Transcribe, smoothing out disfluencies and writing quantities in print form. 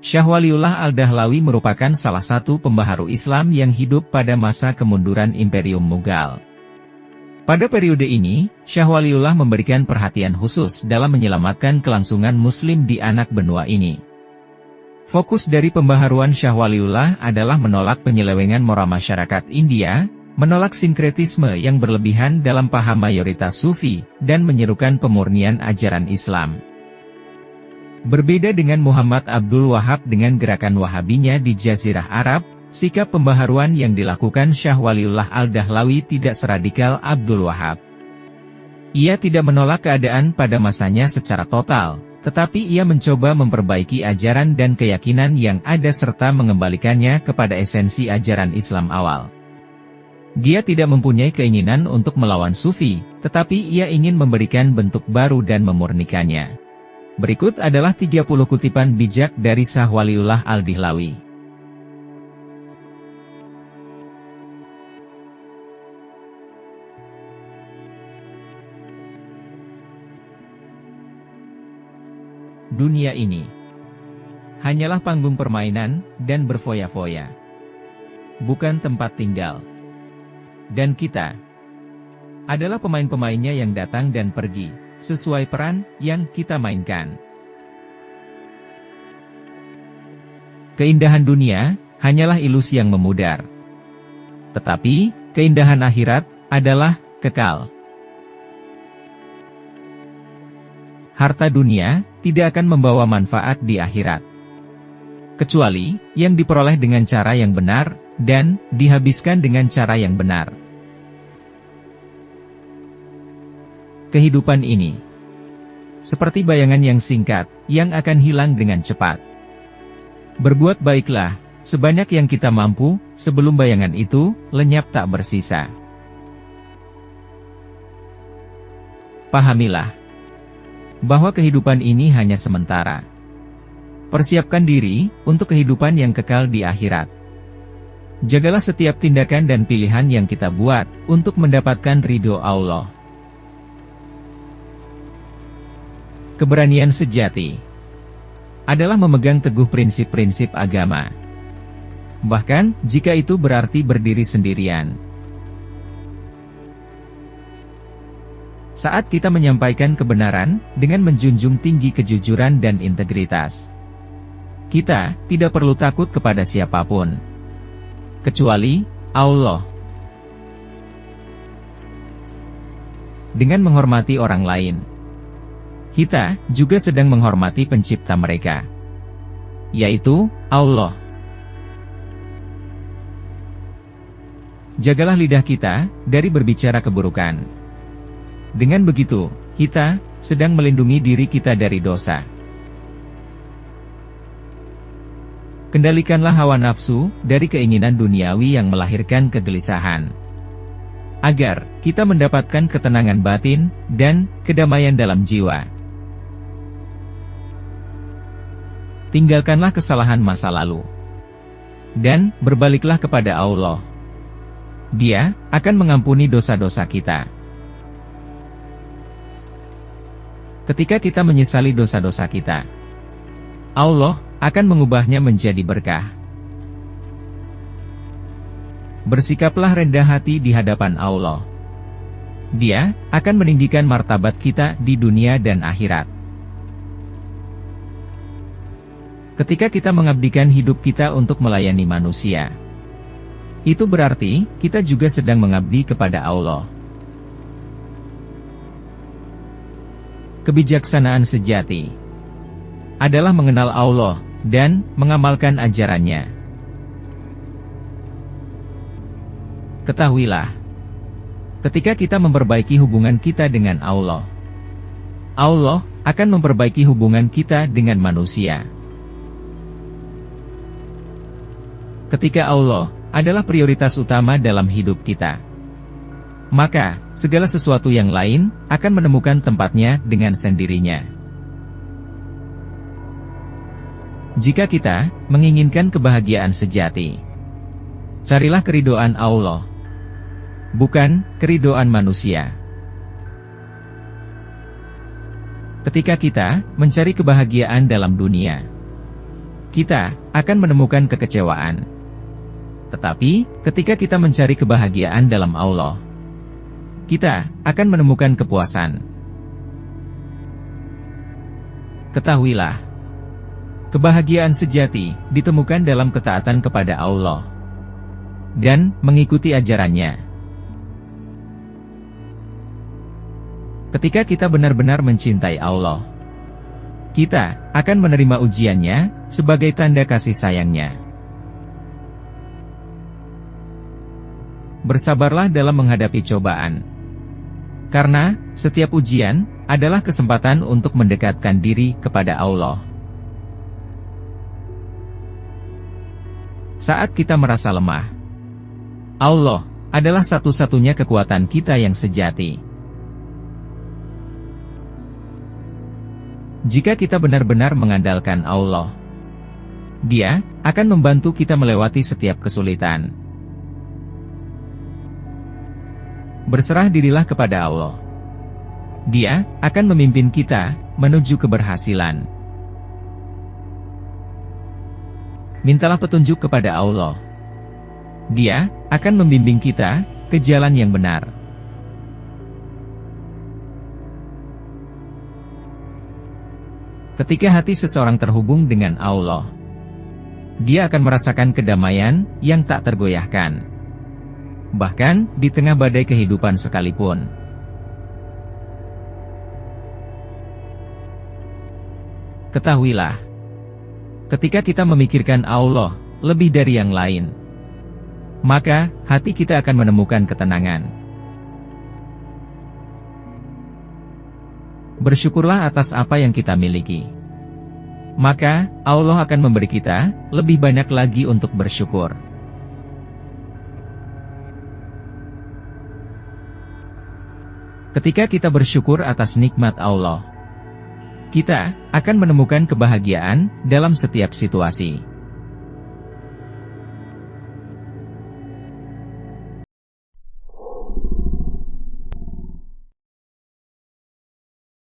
Syah Waliullah Al-Dahlawi merupakan salah satu pembaharu Islam yang hidup pada masa kemunduran Imperium Mughal. Pada periode ini, Syah Waliullah memberikan perhatian khusus dalam menyelamatkan kelangsungan Muslim di anak benua ini. Fokus dari pembaharuan Syah Waliullah adalah menolak penyelewengan moral masyarakat India, menolak sinkretisme yang berlebihan dalam paham mayoritas Sufi, dan menyerukan pemurnian ajaran Islam. Berbeda dengan Muhammad Abdul Wahab dengan gerakan Wahabinya di Jazirah Arab, sikap pembaharuan yang dilakukan Syah Waliullah Al-Dahlawi tidak seradikal Abdul Wahab. Ia tidak menolak keadaan pada masanya secara total, tetapi ia mencoba memperbaiki ajaran dan keyakinan yang ada serta mengembalikannya kepada esensi ajaran Islam awal. Dia tidak mempunyai keinginan untuk melawan Sufi, tetapi ia ingin memberikan bentuk baru dan memurnikannya. Berikut adalah 30 kutipan bijak dari Syah Waliullah Al-Dahlawi. Dunia ini hanyalah panggung permainan dan berfoya-foya, bukan tempat tinggal. Dan kita adalah pemain-pemainnya yang datang dan pergi sesuai peran yang kita mainkan. Keindahan dunia hanyalah ilusi yang memudar. Tetapi, keindahan akhirat adalah kekal. Harta dunia tidak akan membawa manfaat di akhirat, kecuali yang diperoleh dengan cara yang benar, dan dihabiskan dengan cara yang benar. Kehidupan ini seperti bayangan yang singkat, yang akan hilang dengan cepat. Berbuat baiklah, sebanyak yang kita mampu, sebelum bayangan itu lenyap tak bersisa. Pahamilah bahwa kehidupan ini hanya sementara. Persiapkan diri untuk kehidupan yang kekal di akhirat. Jagalah setiap tindakan dan pilihan yang kita buat untuk mendapatkan ridho Allah. Keberanian sejati adalah memegang teguh prinsip-prinsip agama, bahkan jika itu berarti berdiri sendirian. Saat kita menyampaikan kebenaran dengan menjunjung tinggi kejujuran dan integritas, kita tidak perlu takut kepada siapapun, kecuali Allah. Dengan menghormati orang lain, kita juga sedang menghormati pencipta mereka, yaitu Allah. Jagalah lidah kita dari berbicara keburukan. Dengan begitu, kita sedang melindungi diri kita dari dosa. Kendalikanlah hawa nafsu dari keinginan duniawi yang melahirkan kegelisahan, agar kita mendapatkan ketenangan batin dan kedamaian dalam jiwa. Tinggalkanlah kesalahan masa lalu, dan berbaliklah kepada Allah. Dia akan mengampuni dosa-dosa kita. Ketika kita menyesali dosa-dosa kita, Allah akan mengubahnya menjadi berkah. Bersikaplah rendah hati di hadapan Allah. Dia akan meninggikan martabat kita di dunia dan akhirat. Ketika kita mengabdikan hidup kita untuk melayani manusia, itu berarti kita juga sedang mengabdi kepada Allah. Kebijaksanaan sejati adalah mengenal Allah dan mengamalkan ajarannya. Ketahuilah, ketika kita memperbaiki hubungan kita dengan Allah, Allah akan memperbaiki hubungan kita dengan manusia. Ketika Allah adalah prioritas utama dalam hidup kita, maka segala sesuatu yang lain akan menemukan tempatnya dengan sendirinya. Jika kita menginginkan kebahagiaan sejati, carilah keridhaan Allah, bukan keridhaan manusia. Ketika kita mencari kebahagiaan dalam dunia, kita akan menemukan kekecewaan. Tetapi, ketika kita mencari kebahagiaan dalam Allah, kita akan menemukan kepuasan. Ketahuilah, kebahagiaan sejati ditemukan dalam ketaatan kepada Allah dan mengikuti ajarannya. Ketika kita benar-benar mencintai Allah, kita akan menerima ujiannya sebagai tanda kasih sayangnya. Bersabarlah dalam menghadapi cobaan, karena setiap ujian adalah kesempatan untuk mendekatkan diri kepada Allah. Saat kita merasa lemah, Allah adalah satu-satunya kekuatan kita yang sejati. Jika kita benar-benar mengandalkan Allah, Dia akan membantu kita melewati setiap kesulitan. Berserah dirilah kepada Allah. Dia akan memimpin kita menuju keberhasilan. Mintalah petunjuk kepada Allah. Dia akan membimbing kita ke jalan yang benar. Ketika hati seseorang terhubung dengan Allah, dia akan merasakan kedamaian yang tak tergoyahkan, bahkan di tengah badai kehidupan sekalipun. Ketahuilah, ketika kita memikirkan Allah lebih dari yang lain, maka hati kita akan menemukan ketenangan. Bersyukurlah atas apa yang kita miliki, maka Allah akan memberi kita lebih banyak lagi untuk bersyukur. Ketika kita bersyukur atas nikmat Allah, kita akan menemukan kebahagiaan dalam setiap situasi.